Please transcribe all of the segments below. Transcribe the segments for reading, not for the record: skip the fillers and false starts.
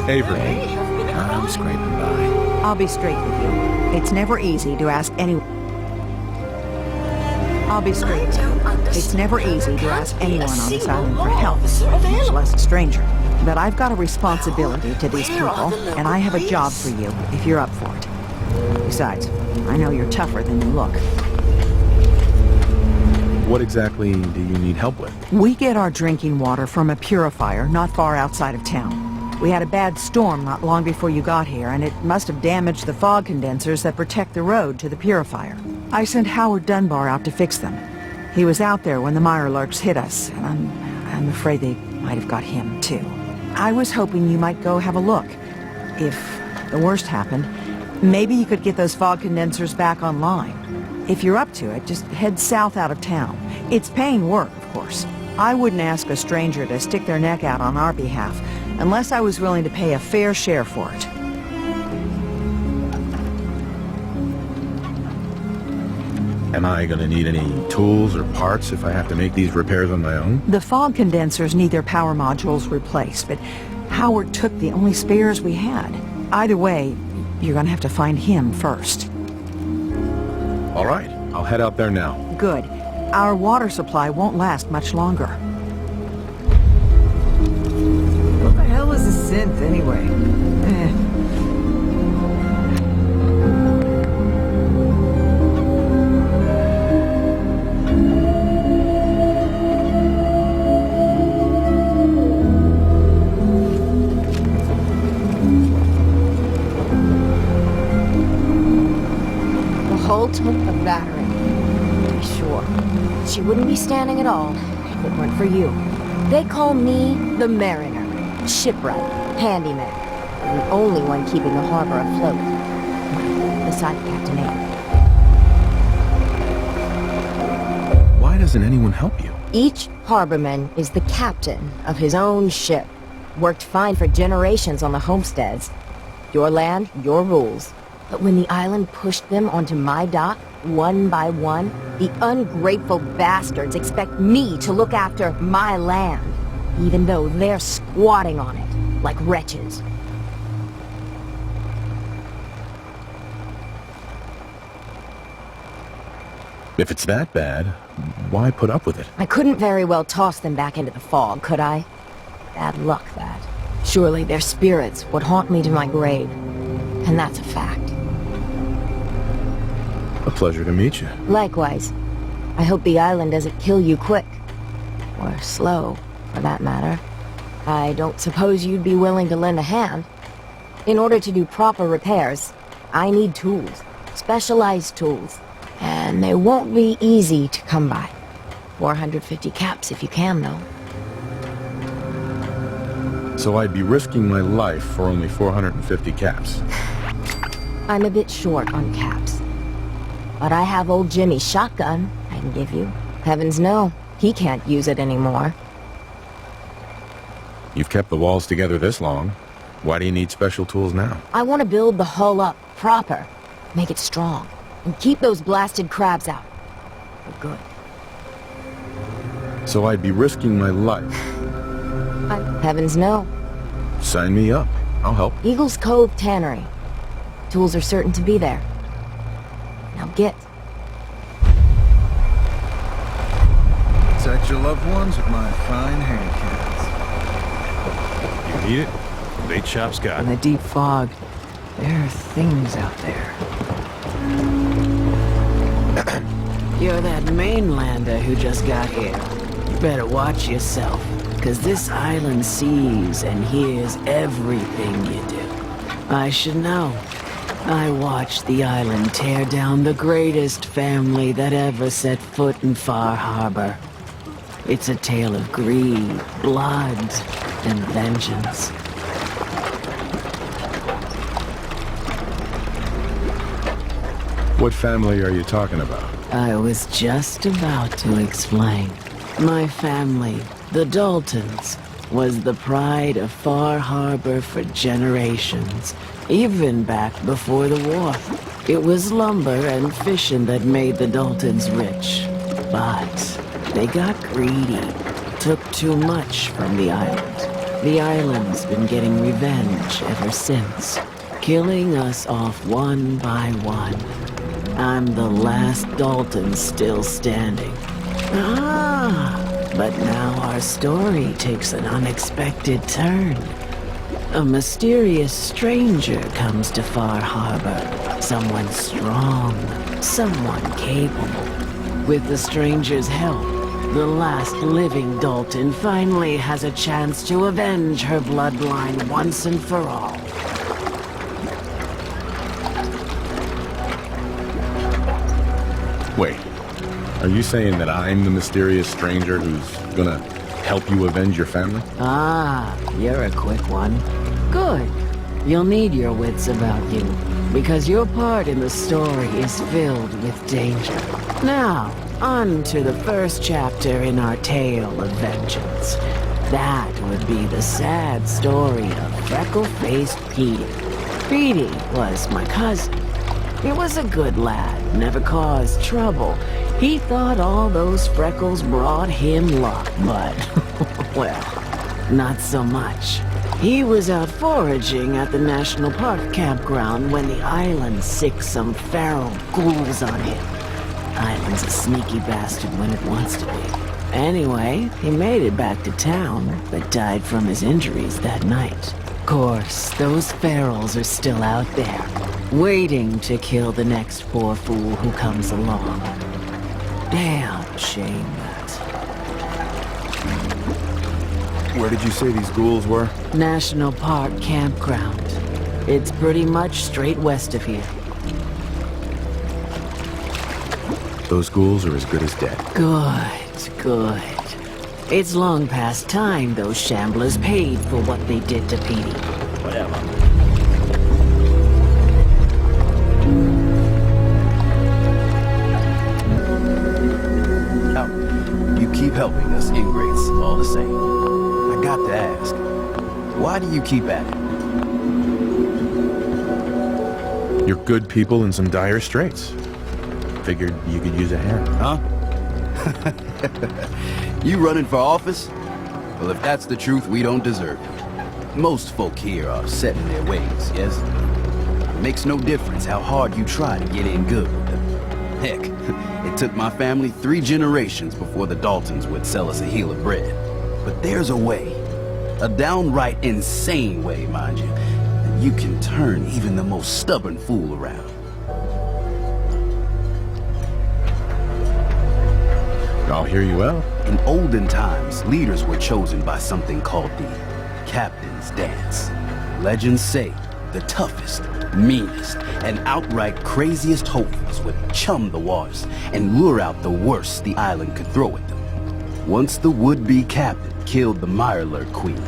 Avery. I'm scraping by. I'll be straight with you. It's never easy to ask anyone. I'll be straight with you. It's never easy to ask anyone on this island for help, much less a stranger. But I've got a responsibility to these people, and I have a job for you if you're up for it. Besides, I know you're tougher than you look. What exactly do you need help with? We get our drinking water from a purifier not far outside of town. We had a bad storm not long before you got here, and it must have damaged the fog condensers that protect the road to the purifier. I sent Howard Dunbar out to fix them. He was out there when the Mirelurks hit us, and I'm afraid they might have got him, too. I was hoping you might go have a look. If the worst happened, maybe you could get those fog condensers back online. If you're up to it, just head south out of town. It's paying work, of course. I wouldn't ask a stranger to stick their neck out on our behalf, unless I was willing to pay a fair share for it. Am I gonna need any tools or parts if I have to make these repairs on my own? The fog condensers need their power modules replaced, but Howard took the only spares we had. Either way, you're gonna have to find him first. All right, I'll head out there now. Good. Our water supply won't last much longer. What the hell is a synth, anyway? Took a battering, to be sure. She wouldn't be standing at all if it weren't for you. They call me the Mariner, shipwright, handyman, the only one keeping the harbor afloat, beside Captain Avery. Why doesn't anyone help you? Each harborman is the captain of his own ship. Worked fine for generations on the homesteads. Your land, your rules. But when the island pushed them onto my dock, one by one, the ungrateful bastards expect me to look after my land, even though they're squatting on it, like wretches. If it's that bad, why put up with it? I couldn't very well toss them back into the fog, could I? Bad luck, that. Surely their spirits would haunt me to my grave, and that's a fact. A pleasure to meet you. Likewise. I hope the island doesn't kill you quick. Or slow, for that matter. I don't suppose you'd be willing to lend a hand. In order to do proper repairs, I need tools. Specialized tools. And they won't be easy to come by. 450 caps if you can, though. So I'd be risking my life for only 450 caps. I'm a bit short on caps. But I have old Jimmy's shotgun I can give you. Heavens no, he can't use it anymore. You've kept the walls together this long. Why do you need special tools now? I want to build the hull up proper. Make it strong. And keep those blasted crabs out. For good. So I'd be risking my life. Heavens no. Sign me up. I'll help. Eagle's Cove Tannery. Tools are certain to be there. Now get. Protect your loved ones with my fine hand cannons. You need it? Bait shop's got In the deep fog, there are things out there. You're that Mainlander who just got here. You better watch yourself, 'cause this island sees and hears everything you do. I should know. I watched the island tear down the greatest family that ever set foot in Far Harbor. It's a tale of greed, blood, and vengeance. What family are you talking about? I was just about to explain. My family, the Daltons, was the pride of Far Harbor for generations, even back before the war. It was lumber and fishing that made the Daltons rich. But they got greedy, took too much from the island. The island's been getting revenge ever since, killing us off one by one. I'm the last Dalton still standing. But now our story takes an unexpected turn. A mysterious stranger comes to Far Harbor. Someone strong, someone capable. With the stranger's help, the last living Dalton finally has a chance to avenge her bloodline once and for all. Wait, are you saying that I'm the mysterious stranger who's gonna help you avenge your family? Ah, you're a quick one. Good. You'll need your wits about you, because your part in the story is filled with danger. Now, on to the first chapter in our tale of vengeance. That would be the sad story of freckle-faced Petey. Petey was my cousin. He was a good lad, never caused trouble. He thought all those freckles brought him luck, but, well, not so much. He was out foraging at the National Park campground when the island sicked some feral ghouls on him. Island's a sneaky bastard when it wants to be. Anyway, he made it back to town, but died from his injuries that night. Of course, those ferals are still out there, waiting to kill the next poor fool who comes along. Damn shame that. Where did you say these ghouls were? National Park campground. It's pretty much straight west of here. Those ghouls are as good as dead. Good. It's long past time those shamblers paid for what they did to Petey. Whatever. Now, you keep helping us ingrates all the same. I got to ask, why do you keep at it? You're good people in some dire straits. Figured you could use a hand. Huh? You running for office? Well, if that's the truth, we don't deserve it. Most folk here are set in their ways, yes? It makes no difference how hard you try to get in good with them. Heck, it took my family 3 generations before the Daltons would sell us a heel of bread. But there's a way, a downright insane way, mind you, that you can turn even the most stubborn fool around. I'll hear you out. In olden times, leaders were chosen by something called the Captain's Dance. Legends say the toughest, meanest, and outright craziest hopefuls would chum the waters and lure out the worst the island could throw at them. Once the would-be captain killed the Mirelurk Queen,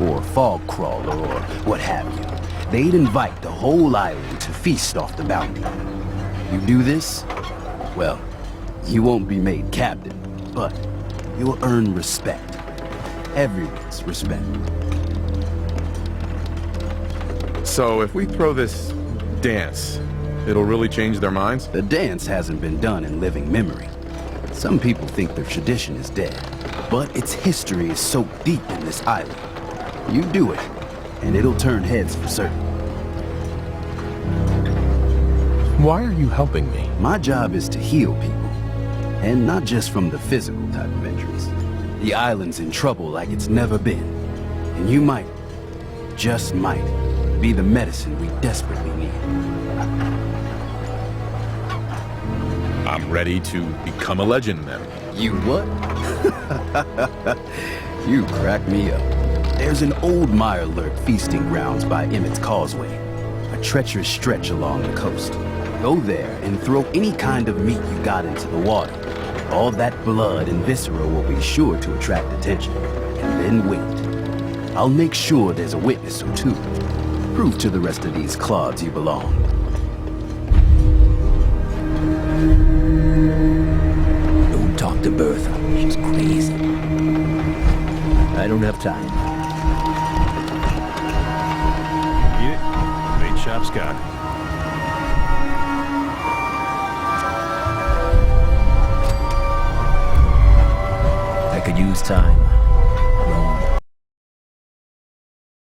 or Fog Crawler, or what have you, they'd invite the whole island to feast off the bounty. You do this, well, you won't be made captain, but you'll earn respect. Everyone's respect. So if we throw this dance, it'll really change their minds? The dance hasn't been done in living memory. Some people think the tradition is dead, but its history is so deep in this island. You do it, and it'll turn heads for certain. Why are you helping me? My job is to heal people. And not just from the physical type of injuries. The island's in trouble like it's never been. And you might, just might, be the medicine we desperately need. I'm ready to become a legend then. You what? You crack me up. There's an old Mirelurk feasting grounds by Emmett's Causeway. A treacherous stretch along the coast. Go there and throw any kind of meat you got into the water. All that blood and viscera will be sure to attract attention. And then wait. I'll make sure there's a witness or two. Prove to the rest of these clods you belong. Don't talk to Bertha. She's crazy. I don't have time. Yeah, bait shop Scott. I could use time.